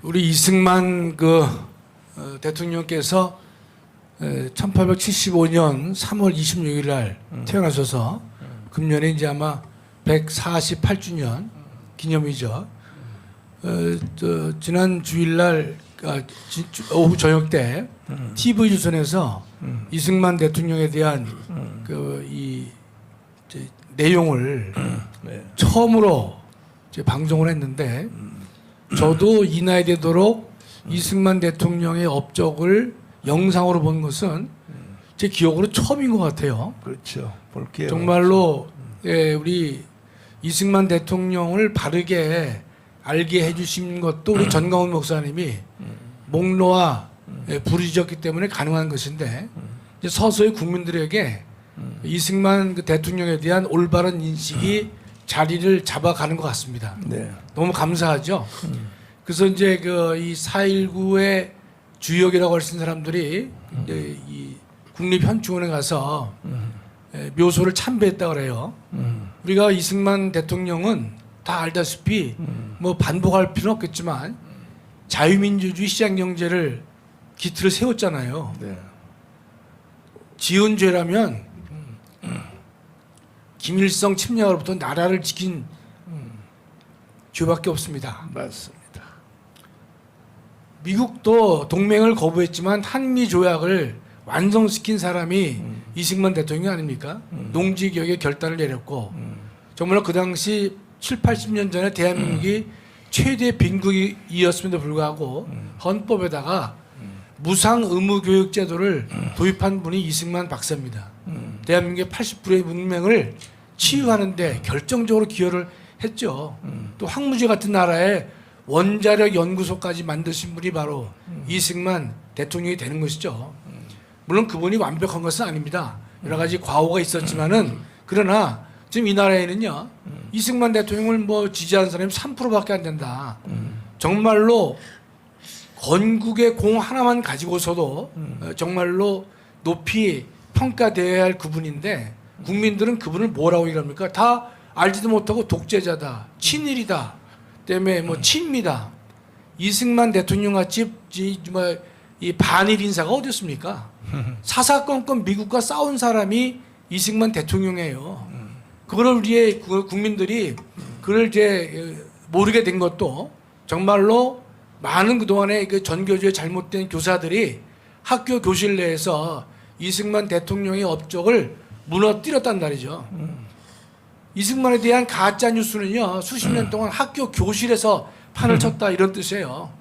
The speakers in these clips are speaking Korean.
우리 이승만 대통령께서 1875년 3월 26일 날 태어나셔서 금년에 이제 아마 148주년 기념이죠. 지난 주일날 오후 저녁 때 TV조선에서 이승만 대통령에 대한 내용을 처음으로 방송을 했는데 저도 이 나이 되도록 이승만 대통령의 업적을 영상으로 본 것은 제 기억으로 처음인 것 같아요. 그렇죠. 볼게요. 정말로 우리 이승만 대통령을 바르게 알게 해주신 것도 우리 전광훈 목사님이 목로와 부르짖었기 때문에 가능한 것인데 이제 서서히 국민들에게 이승만 대통령에 대한 올바른 인식이 자리를 잡아가는 것 같습니다. 네. 너무 감사하죠. 그래서 이제 이 4.19의 주역이라고 할 수 있는 사람들이 이 국립현충원에 가서 묘소를 참배했다 그래요. 우리가 이승만 대통령은 다 알다시피 뭐 반복할 필요는 없겠지만 자유민주주의 시장경제를 기틀을 세웠잖아요. 네. 지은 죄라면 김일성 침략으로부터 나라를 지킨 죄밖에 없습니다. 맞습니다. 미국도 동맹을 거부했지만 한미 조약을 완성시킨 사람이 이승만 대통령이 아닙니까? 농지개혁의 결단을 내렸고 정말로 그 당시 7, 80년 전에 대한민국이 최대 빈국이었음에도 불구하고 헌법에다가 무상 의무 교육 제도를 도입한 분이 이승만 박사입니다. 대한민국의 80%의 문맹을 치유하는 데 결정적으로 기여를 했죠. 또 황무지 같은 나라에 원자력 연구소까지 만드신 분이 바로 이승만 대통령이 되는 것이죠. 물론 그분이 완벽한 것은 아닙니다. 여러 가지 과오가 있었지만은 그러나 지금 이 나라에는요 이승만 대통령을 뭐 지지하는 사람이 3%밖에 안 된다. 정말로 건국의 공 하나만 가지고서도 정말로 높이 평가되어야 할 그분인데 국민들은 그분을 뭐라고 얘기합니까? 다 알지도 못하고 독재자다, 친일이다, 때문에 뭐 친미다. 이승만 대통령 같이 이 반일 인사가 어디 있습니까? 사사건건 미국과 싸운 사람이 이승만 대통령이에요. 그걸 우리의 국민들이 그걸 이제 모르게 된 것도 정말로 많은 그동안의 그 전교조의 잘못된 교사들이 학교 교실 내에서 이승만 대통령의 업적을 무너뜨렸단 말이죠. 이승만에 대한 가짜 뉴스는요 수십 년 동안 학교 교실에서 판을 쳤다 이런 뜻이에요.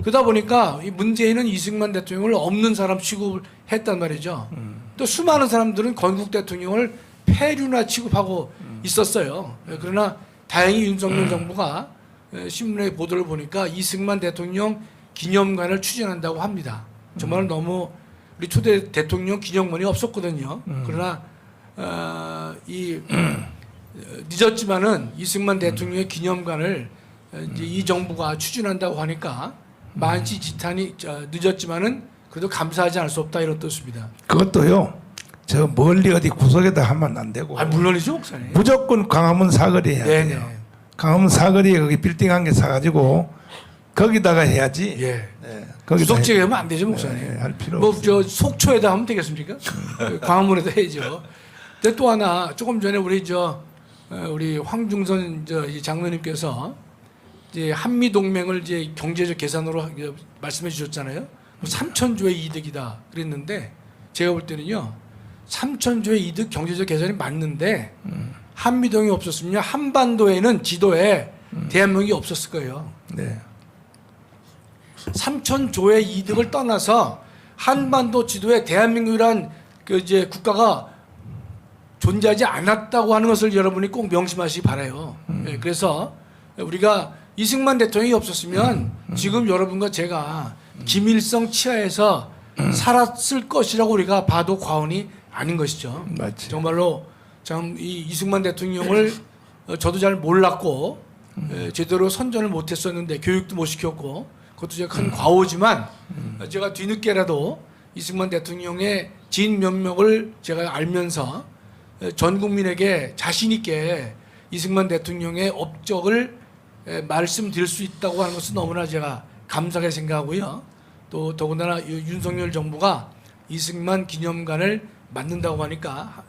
그러다 보니까 이 문재인은 이승만 대통령을 없는 사람 취급을 했단 말이죠. 또 수많은 사람들은 건국 대통령을 폐류나 취급하고 있었어요. 그러나 다행히 윤석열 정부가 신문의 보도를 보니까 이승만 대통령 기념관을 추진한다고 합니다. 정말 너무 우리 초대 대통령 기념관이 없었거든요. 그러나 늦었지만은 이승만 대통령의 기념관을 이제 이 정부가 추진한다고 하니까 만시지탄이 늦었지만은 그래도 감사하지 않을 수 없다 이런 뜻입니다. 그것도요. 저 멀리 어디 구석에다 하면 안 되고. 물론이죠, 목사님. 무조건 광화문 사거리에 해야 네네. 돼요. 광화문 사거리에 거기 빌딩 한 개 사가지고 거기다가 해야지. 예. 네. 구석지에 하면 안 되죠, 목사님. 네, 할 필요 뭐 없어요. 저 속초에다 하면 되겠습니까? 광화문에다 해야죠. 근데 또 하나 조금 전에 우리 황중선 이 장로님께서 이제 한미 동맹을 이제 경제적 계산으로 말씀해 주셨잖아요. 3천조의 이득이다 그랬는데 제가 볼 때는요 3천조의 이득 경제적 계산이 맞는데 한미 동맹이 없었으면 한반도에는 지도에 대한민국이 없었을 거예요. 네. 3천조의 이득을 떠나서 한반도 지도에 대한민국이란 이제 국가가 존재하지 않았다고 하는 것을 여러분이 꼭 명심하시기 바라요. 네, 그래서 우리가 이승만 대통령이 없었으면 지금 여러분과 제가 김일성 치하에서 살았을 것이라고 우리가 봐도 과언이 아닌 것이죠. 맞지. 정말로 참 이 이승만 대통령을 저도 잘 몰랐고 제대로 선전을 못했었는데 교육도 못 시켰고 그것도 제가 큰 과오지만 제가 뒤늦게라도 이승만 대통령의 진면목을 제가 알면서 전 국민에게 자신 있게 이승만 대통령의 업적을 말씀드릴 수 있다고 하는 것은 너무나 제가 감사하게 생각하고요. 또 더군다나 윤석열 정부가 이승만 기념관을 만든다고 하니까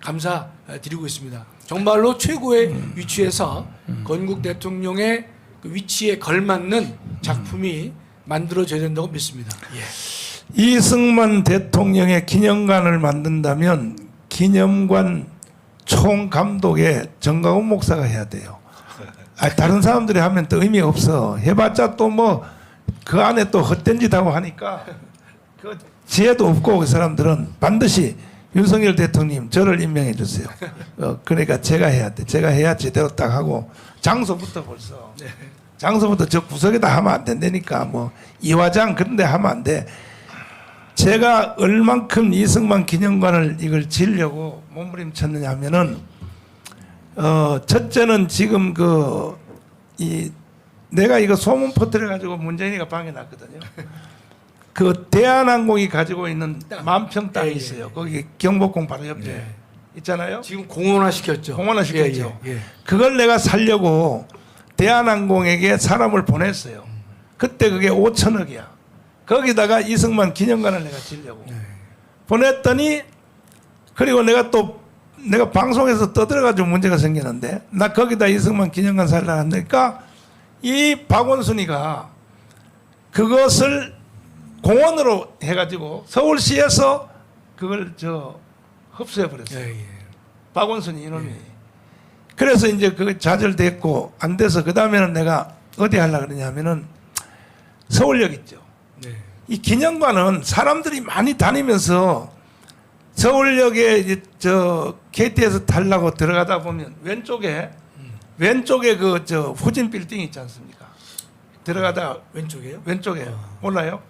감사드리고 있습니다. 정말로 최고의 위치에서 건국 대통령의 그 위치에 걸맞는 작품이 만들어져야 된다고 믿습니다. 예. 이승만 대통령의 기념관을 만든다면 기념관 총감독에 정강훈 목사가 해야 돼요. 다른 사람들이 하면 또 의미 없어. 해봤자 또 뭐 그 안에 또 헛된 짓 하고 하니까 그 지혜도 없고 그 사람들은 반드시 윤석열 대통령 저를 임명해 주세요. 그러니까 제가 해야 돼. 제가 해야 제대로 딱 하고 장소부터 벌써 장소부터 저 구석에다 하면 안 된다니까 뭐 이화장 그런 데 하면 안 돼. 제가 얼만큼 이승만 기념관을 이걸 지으려고 몸부림쳤느냐 하면은 첫째는 지금 내가 이거 소문 퍼뜨려 가지고 문재인이가 방해 났거든요. 그 대한항공이 가지고 있는 만평 땅이 있어요. 거기 경복궁 바로 옆에 있잖아요. 지금 공원화 시켰죠. 공원화 시켰죠. 예. 그걸 내가 살려고 대한항공에게 사람을 보냈어요. 그때 그게 5천억이야. 거기다가 이승만 기념관을 내가 지으려고 보냈더니 그리고 내가 방송에서 떠들어가지고 문제가 생기는데 나 거기다 이승만 기념관 살려고 하니까 이 박원순이가 그것을 공원으로 해가지고 서울시에서 그걸 흡수해 버렸어요. 예. 박원순이 이놈이. 그래서 이제 그 좌절됐고 안 돼서 그 다음에는 내가 어디 하려고 그러냐면은 서울역 있죠. 네. 이 기념관은 사람들이 많이 다니면서 서울역에 이제 KT에서 타려고 들어가다 보면 왼쪽에 후진 빌딩 있지 않습니까? 들어가다 왼쪽에요? 왼쪽에 몰라요?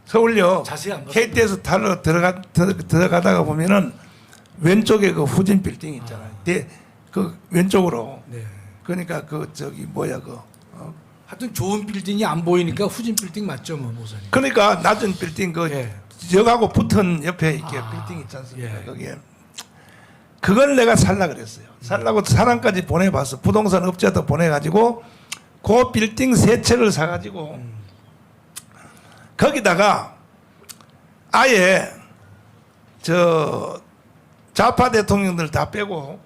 서울역 자세히 안 봤어요. KT에서 타러 들어가다가 보면은 왼쪽에 그 후진 빌딩 있잖아요. 그 왼쪽으로. 네. 그러니까 하여튼 좋은 빌딩이 안 보이니까 후진 빌딩 맞죠, 뭐 모사님. 그러니까 낮은 빌딩 예. 역하고 붙은 옆에 이렇게 빌딩 있지 않습니까? 예. 거기에 그걸 내가 살라 그랬어요. 살라고 사람까지 보내봤어. 부동산 업자도 보내가지고 그 빌딩 세 채를 사가지고 거기다가 아예 좌파 대통령들 다 빼고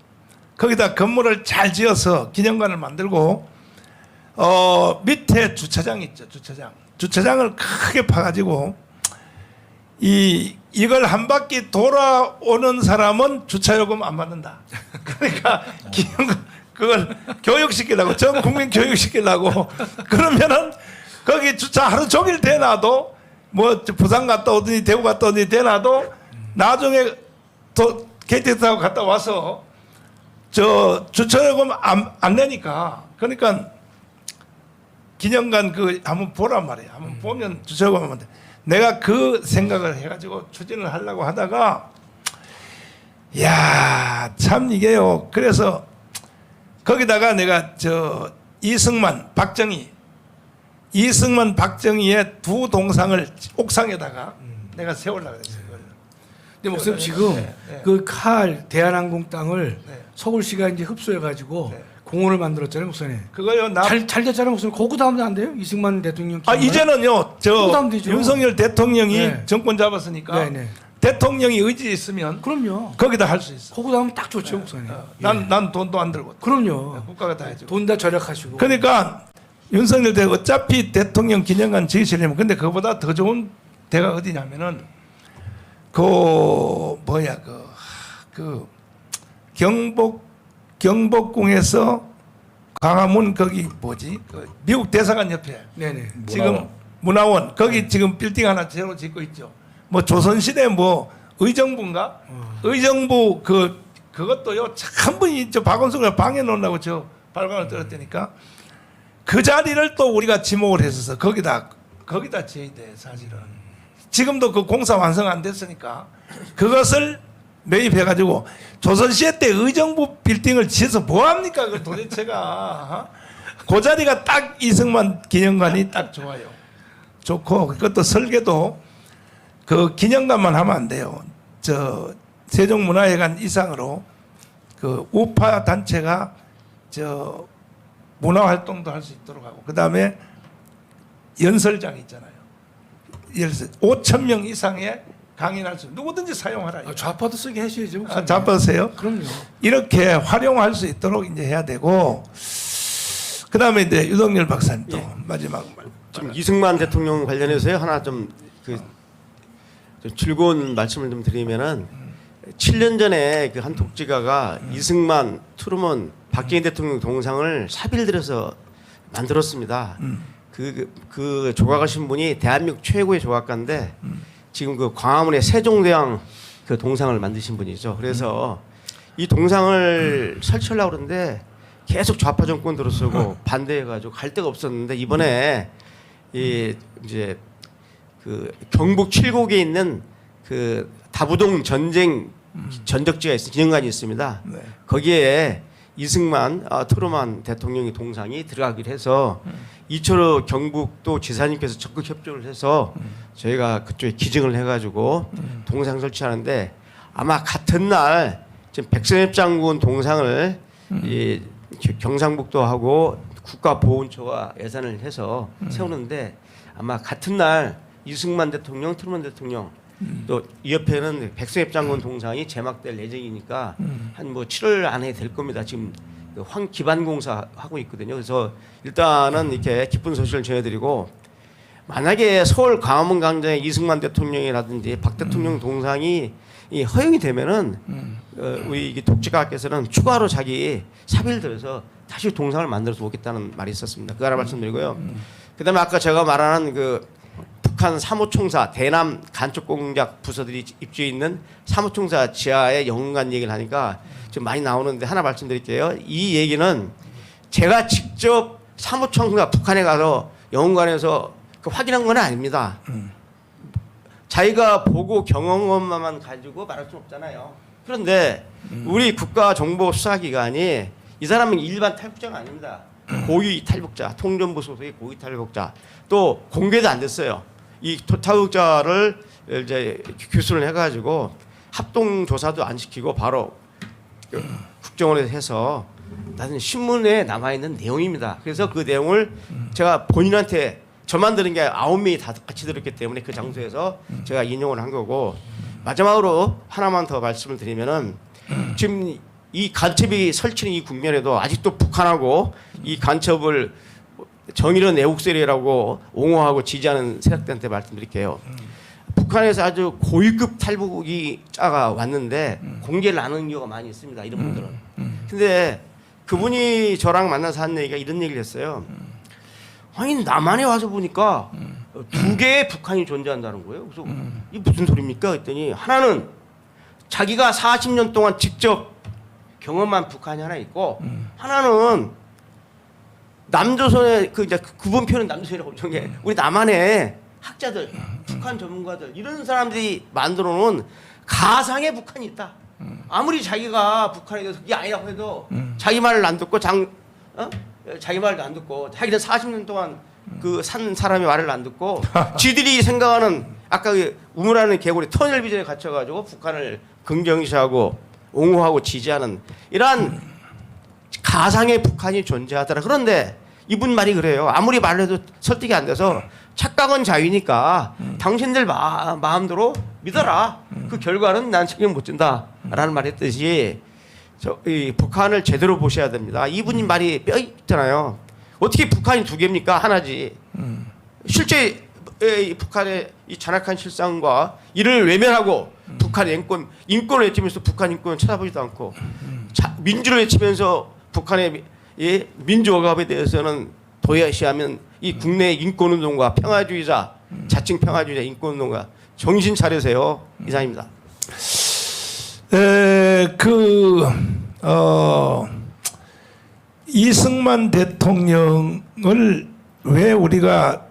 거기다 건물을 잘 지어서 기념관을 만들고 밑에 주차장 있죠. 주차장을 크게 파가지고 이걸 한 바퀴 돌아오는 사람은 주차요금 안 받는다. 그러니까 그걸 교육시키려고 전 국민 교육시키려고 그러면은 거기 주차 하루 종일 대놔도 뭐 부산 갔다 오더니 대구 갔다 오더니 대놔도 나중에 또 KTX 타고 갔다 와서 주차요금 안 내니까 그러니까 기념관 한번 보란 말이에요. 한번 보면 주차요금 하면 돼. 내가 그 생각을 해가지고 추진을 하려고 하다가 야, 참 이게요. 그래서 거기다가 내가 이승만 박정희의 두 동상을 옥상에다가 내가 세우려고 했어요. 근데 목사님 지금 네. 그 대한항공 땅을 네. 서울시가 이제 흡수해가지고 네. 공원을 만들었잖아요, 목사님. 그거요. 잘 됐잖아요, 목사님. 거기다 하면 안 돼요? 이승만 대통령. 이제는요. 거기다 하면 되죠. 윤석열 대통령이 네. 정권 잡았으니까 네. 대통령이 의지 있으면 그럼요. 거기다 할 수 있어. 거기다 하면 딱 좋죠, 목사님. 난 돈도 안 들고. 그럼요. 국가가 다 해주고. 돈 다 절약하시고. 그러니까 윤석열 대통령 어차피 대통령 기념관 지으시려면 근데 그보다 더 좋은 데가 어디냐면은 경복궁에서 광화문 거기 미국 대사관 옆에 네네. 지금 문화원 거기 지금 빌딩 하나 새로 짓고 있죠. 뭐 조선시대 의정부인가? 의정부 그것도요 참 분이 박원순이가 방해 놓으려고 발광을 떨었다니까 그 자리를 또 우리가 지목을 했어서 거기다 지어야 돼 사실은. 지금도 그 공사 완성 안 됐으니까 그것을 매입해가지고 조선시대 때 의정부 빌딩을 지어서 뭐합니까? 그 도대체가 그 자리가 딱 이승만 기념관이 딱 좋아요. 좋고 그것도 설계도 그 기념관만 하면 안 돼요. 세종문화회관 이상으로 그 우파 단체가 문화 활동도 할 수 있도록 하고 그 다음에 연설장 있잖아요. 예를 들어서 5천 명 이상의 강연할 수 누구든지 사용하라. 좌파도 쓰게 하셔야죠. 잘 보세요. 그럼요. 이렇게 활용할 수 있도록 이제 해야 되고, 그 다음에 이제 유동열 박사님 또 마지막 말. 좀 이승만 대통령 관련해서요 하나 좀 즐거운 말씀을 좀 드리면은 7년 전에 그 한 독지가가 이승만, 트루먼, 박정희 대통령 동상을 사비를 들여서 만들었습니다. 그 조각하신 분이 대한민국 최고의 조각가인데 지금 그 광화문에 세종대왕 그 동상을 만드신 분이죠. 그래서 이 동상을 설치하려고 그러는데 계속 좌파 정권 들어서고 반대해가지고 갈 데가 없었는데 이번에 이제 그 경북 칠곡에 있는 그 다부동 전쟁 전적지가 기념관이 있습니다. 네. 거기에 이승만, 트루먼 대통령의 동상이 들어가기로 해서 이철호 경북도 지사님께서 적극 협조를 해서 저희가 그쪽에 기증을 해가지고 동상 설치하는데 아마 같은 날 지금 백선엽 장군 동상을 이 경상북도하고 국가보훈처가 예산을 해서 세우는데 아마 같은 날 이승만 대통령, 트루먼 대통령 또 이 옆에는 백선엽 장군 동상이 제막될 예정이니까 한 뭐 7월 안에 될 겁니다. 지금 황 기반 공사 하고 있거든요. 그래서 일단은 이렇게 기쁜 소식을 전해드리고 만약에 서울 광화문 광장에 이승만 대통령이라든지 박 대통령 동상이 이 허용이 되면은 우리 독재가께서는 추가로 자기 사비를 들여서 다시 동상을 만들어서 오겠다는 말이 있었습니다. 그 하나 말씀드리고요. 그다음에 아까 제가 말하는 그 북한 사무총사 대남 간첩 공작 부서들이 입주해 있는 사무총사 지하에 영웅관 얘기를 하니까 좀 많이 나오는데 하나 말씀드릴게요. 이 얘기는 제가 직접 사무총사 북한에 가서 영웅관에서 그 확인한 건 아닙니다. 자기가 보고 경험만 가지고 말할 수는 없잖아요. 그런데 우리 국가정보수사기관이 이 사람은 일반 탈북자가 아닙니다. 고위 탈북자, 통전부 소속의 고위 탈북자. 또 공개도 안 됐어요. 이 탈북자를 이제 규수를 해가지고 합동 조사도 안 시키고 바로 국정원에서 해서 나는 신문에 남아 있는 내용입니다. 그래서 그 내용을 제가 본인한테 저만 들은 게 9명이 다 같이 들었기 때문에 그 장소에서 제가 인용을 한 거고 마지막으로 하나만 더 말씀을 드리면은 지금 이 간첩이 설치는 이 국면에도 아직도 북한하고 이 간첩을 정의로운 애국세력이라고 옹호하고 지지하는 세력들한테 말씀드릴게요. 북한에서 아주 고위급 탈북자가 왔는데 공개를 안 하는 경우가 많이 있습니다. 이런 분들은. 근데 그분이 저랑 만나서 한 얘기가 이런 얘기를 했어요. 아니 남한에 와서 보니까 두 개의 북한이 존재한다는 거예요. 그래서 이게 무슨 소리입니까? 그랬더니 하나는 자기가 40년 동안 직접 경험한 북한이 하나 있고 하나는 남조선의 그 이제 구분 표현 남조선이라고 정해 우리 남한의 학자들, 북한 전문가들 이런 사람들이 만들어 놓은 가상의 북한이 있다. 아무리 자기가 북한에 대해서 그게 아니라고 해도 자기 말을 안 듣고 자기 말도 안 듣고 자기는 40년 동안 그 산 사람의 말을 안 듣고 지들이 생각하는 아까 그 우물하는 개구리 터널 비전에 갇혀가지고 북한을 긍정시하고 옹호하고 지지하는 이러한 가상의 북한이 존재하더라. 그런데 이분 말이 그래요. 아무리 말을 해도 설득이 안 돼서 착각은 자유니까 당신들 마음대로 믿어라. 그 결과는 난 책임 못 진다. 라는 말 했듯이 이 북한을 제대로 보셔야 됩니다. 이분 말이 뼈 있잖아요. 어떻게 북한이 두 개입니까? 하나지. 실제 이 북한의 이 잔악한 실상과 이를 외면하고 북한의 인권을 외치면서 북한 인권을 쳐다보지도 않고 민주를 외치면서 북한의 이 민주억압에 대해서는 도야시하면 이 국내 인권운동가 평화주의자 자칭 평화주의자 인권운동가 정신 차리세요. 이상입니다. 이승만 대통령을 왜 우리가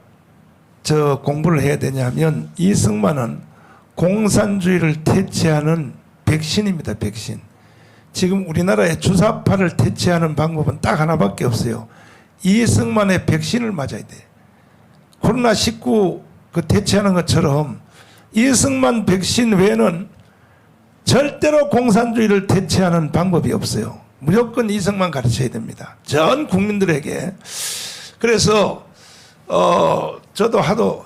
공부를 해야 되냐면 이승만은 공산주의를 퇴치하는 백신입니다. 백신. 지금 우리나라의 주사파를 퇴치하는 방법은 딱 하나밖에 없어요. 이승만의 백신을 맞아야 돼. 코로나19 그 퇴치하는 것처럼 이승만 백신 외에는 절대로 공산주의를 퇴치하는 방법이 없어요. 무조건 이승만 가르쳐야 됩니다. 전 국민들에게. 그래서 저도 하도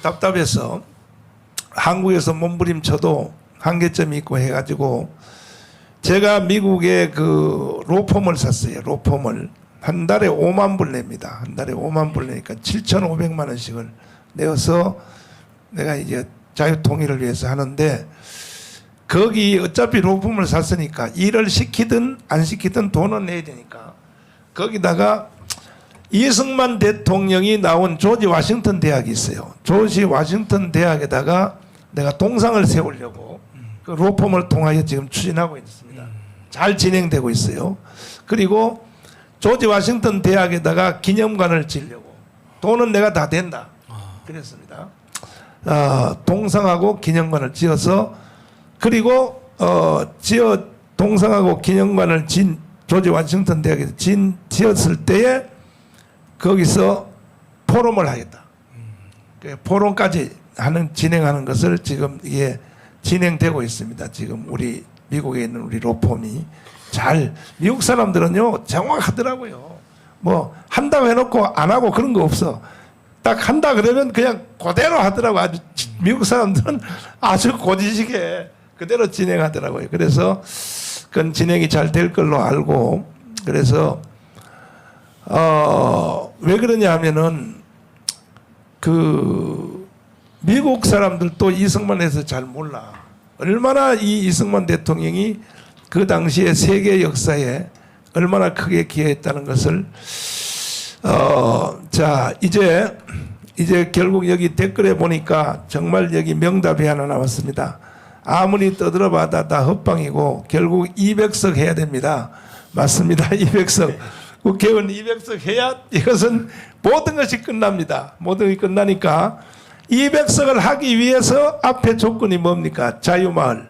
답답해서 한국에서 몸부림쳐도 한계점이 있고 해가지고 제가 미국에 그 로펌을 샀어요. 로펌을 한 달에 5만 불 냅니다. 한 달에 5만 불 내니까 7,500만 원씩을 내어서 내가 이제 자유통일을 위해서 하는데 거기 어차피 로펌을 샀으니까 일을 시키든 안 시키든 돈은 내야 되니까 거기다가 이승만 대통령이 나온 조지 워싱턴 대학이 있어요. 조지 워싱턴 대학에다가 내가 동상을 세우려고 그 로펌을 통하여 지금 추진하고 있습니다. 잘 진행되고 있어요. 그리고 조지 워싱턴 대학에다가 기념관을 지으려고 돈은 내가 다 된다. 그랬습니다. 동상하고 기념관을 지어서 그리고 동상하고 기념관을 진 조지 워싱턴 대학에서 지었을 때에 거기서 포럼을 하겠다. 그 포럼까지 진행하는 것을 지금 이게 진행되고 있습니다. 지금 우리 미국에 있는 우리 로펌이 잘 미국 사람들은요 정확하더라고요. 뭐 한다고 해놓고 안 하고 그런 거 없어. 딱 한다 그러면 그냥 그대로 하더라고. 아주 미국 사람들은 아주 고지식에 그대로 진행하더라고요. 그래서 그건 진행이 잘 될 걸로 알고 그래서 왜 그러냐 하면은 그 미국 사람들도 이승만에서 잘 몰라. 얼마나 이 이승만 대통령이 그 당시에 세계 역사에 얼마나 크게 기여했다는 것을 자 이제 결국 여기 댓글에 보니까 정말 여기 명답이 하나 나왔습니다. 아무리 떠들어봐도 다 헛방이고 결국 200석 해야 됩니다. 맞습니다. 200석. 국회의원 200석 해야 이것은 모든 것이 끝납니다. 모든 것이 끝나니까 200석을 하기 위해서 앞에 조건이 뭡니까? 자유마을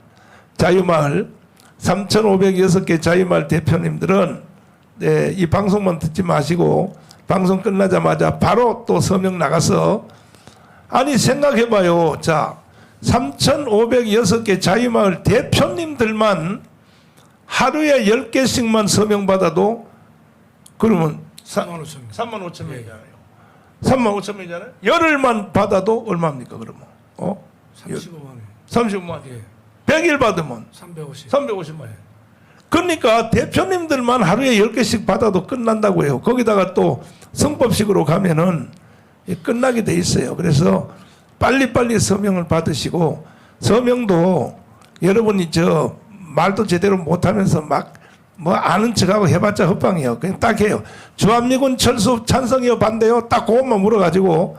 3,506개 자유마을 대표님들은 네, 이 방송만 듣지 마시고 방송 끝나자마자 바로 또 서명 나가서 아니 생각해봐요. 자 3,506개 자유마을 대표님들만 하루에 10개씩만 서명 받아도 그러면 3만 5천 명. 3만 5천 명이잖아요. 3만 5천 명이잖아요. 열흘만 받아도 얼마입니까 그러면? 35만 원. 35만 원. 예. 100일 받으면 350만 원. 그러니까 대표님들만 하루에 10개씩 받아도 끝난다고 해요. 거기다가 또 성법식으로 가면은 끝나게 돼 있어요. 그래서 빨리빨리 서명을 받으시고 서명도 여러분이 저 말도 제대로 못하면서 막 뭐 아는 척하고 해봤자 헛방이에요. 그냥 딱 해요. 주한미군 철수 찬성이요 반대요? 딱 그것만 물어가지고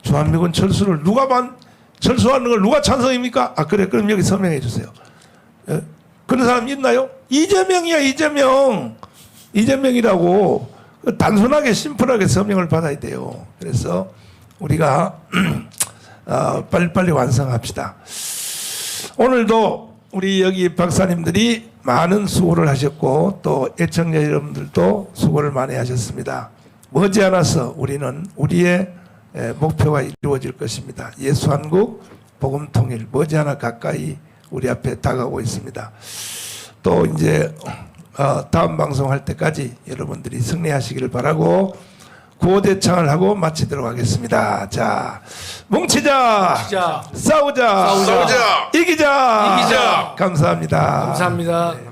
주한미군 철수를 철수하는 걸 누가 찬성입니까? 아 그래 그럼 여기 서명해 주세요. 예? 그런 사람 있나요? 이재명이야 이재명이라고 단순하게 심플하게 서명을 받아야 돼요. 그래서 우리가 빨리빨리 완성합시다. 오늘도 우리 여기 박사님들이 많은 수고를 하셨고 또 애청자 여러분들도 수고를 많이 하셨습니다. 머지않아서 우리는 우리의 목표가 이루어질 것입니다. 예수한국 복음통일 머지않아 가까이 우리 앞에 다가오고 있습니다. 또 이제 다음 방송할 때까지 여러분들이 승리하시기를 바라고 구호대창을 하고 마치도록 하겠습니다. 자, 뭉치자, 싸우자, 이기자. 감사합니다. 감사합니다.